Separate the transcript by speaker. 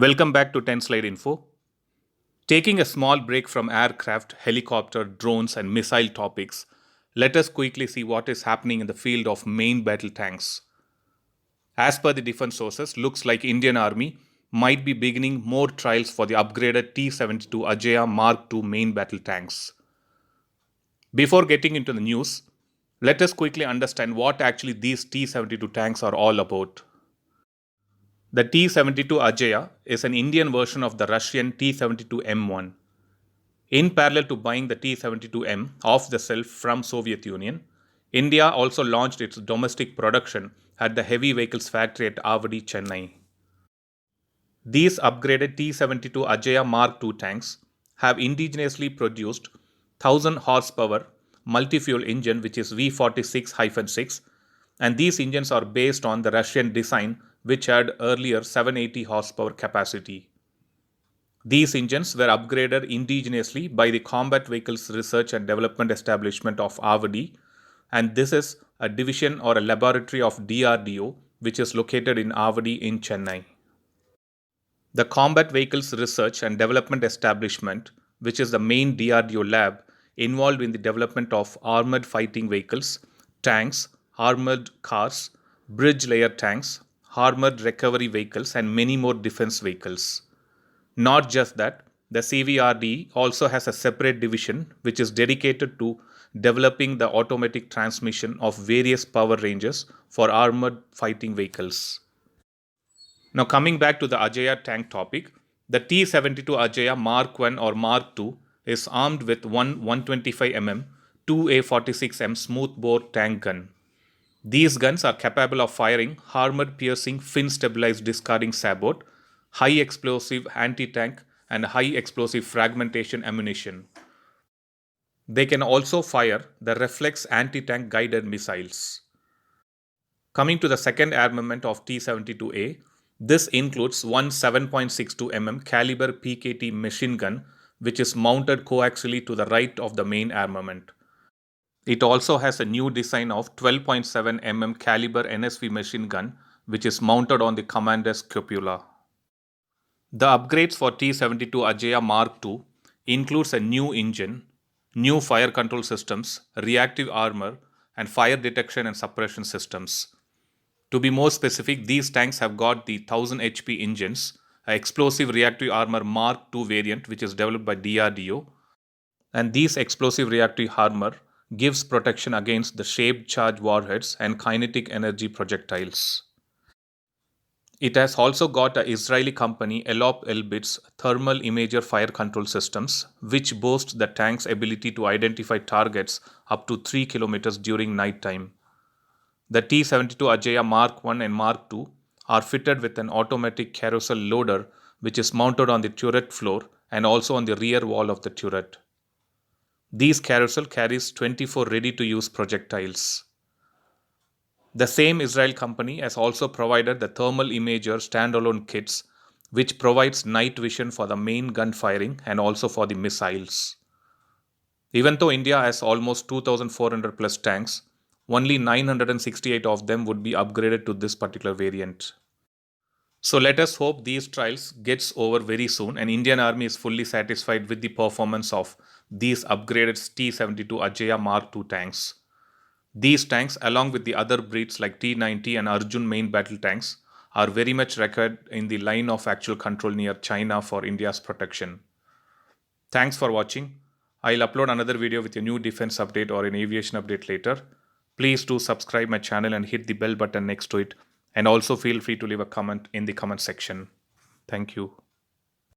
Speaker 1: Welcome back to 10 Slide Info. Taking a small break from aircraft, helicopter, drones, and missile topics, let us quickly see what is happening in the field of main battle tanks. As per the defense sources, looks like Indian Army might be beginning more trials for the upgraded T-72 Ajaya Mark II main battle tanks. Before getting into the news, let us quickly understand what actually these T-72 tanks are all about. The T-72 Ajaya is an Indian version of the Russian T-72 M1. In parallel to buying the T-72M off the shelf from Soviet Union, India also launched its domestic production at the Heavy Vehicles Factory at Avadi, Chennai. These upgraded T-72 Ajaya Mark II tanks have indigenously produced 1000 horsepower multi-fuel engine which is V46-6, and these engines are based on the Russian design which had earlier 780 horsepower capacity. These engines were upgraded indigenously by the Combat Vehicles Research and Development Establishment of Avadi, and this is a division or a laboratory of DRDO which is located in Avadi in Chennai. The Combat Vehicles Research and Development Establishment, which is the main DRDO lab involved in the development of armored fighting vehicles, tanks, armored cars, bridge layer tanks, armored recovery vehicles, and many more defense vehicles. Not just that, the CVRD also has a separate division which is dedicated to developing the automatic transmission of various power ranges for armored fighting vehicles. Now, coming back to the Ajaya tank topic, the T-72 Ajaya Mark I or Mark II is armed with one 125mm 2A46M smoothbore tank gun. These guns are capable of firing armor-piercing fin-stabilized discarding sabot, high-explosive anti-tank and high-explosive fragmentation ammunition. They can also fire the reflex anti-tank guided missiles. Coming to the second armament of T-72A, this includes one 7.62mm caliber PKT machine gun which is mounted coaxially to the right of the main armament. It also has a new design of 12.7mm caliber NSV machine gun which is mounted on the commander's cupola. The upgrades for T-72 Ajaya Mark II includes a new engine, new fire control systems, reactive armor, and fire detection and suppression systems. To be more specific, these tanks have got the 1000 HP engines, an explosive reactive armor Mark II variant which is developed by DRDO, and these explosive reactive armor gives protection against the shaped charge warheads and kinetic energy projectiles. It has also got a Israeli company Elop Elbit's thermal imager fire control systems, which boast the tank's ability to identify targets up to 3 kilometers during night time. The T-72 Ajaya Mark I and Mark II are fitted with an automatic carousel loader which is mounted on the turret floor and also on the rear wall of the turret. These carousel carries 24 ready-to-use projectiles. The same Israel company has also provided the thermal imager standalone kits which provides night vision for the main gun firing and also for the missiles. Even though India has almost 2400 plus tanks, only 968 of them would be upgraded to this particular variant. So let us hope these trials gets over very soon and Indian Army is fully satisfied with the performance of these upgraded T-72 Ajaya Mark II tanks. These tanks, along with the other breeds like T-90 and Arjun main battle tanks, are very much required in the line of actual control near China for India's protection. Thanks for watching. I'll upload another video with a new defense update or an aviation update later. Please do subscribe my channel and hit the bell button next to it. And also feel free to leave a comment in the comment section. Thank you.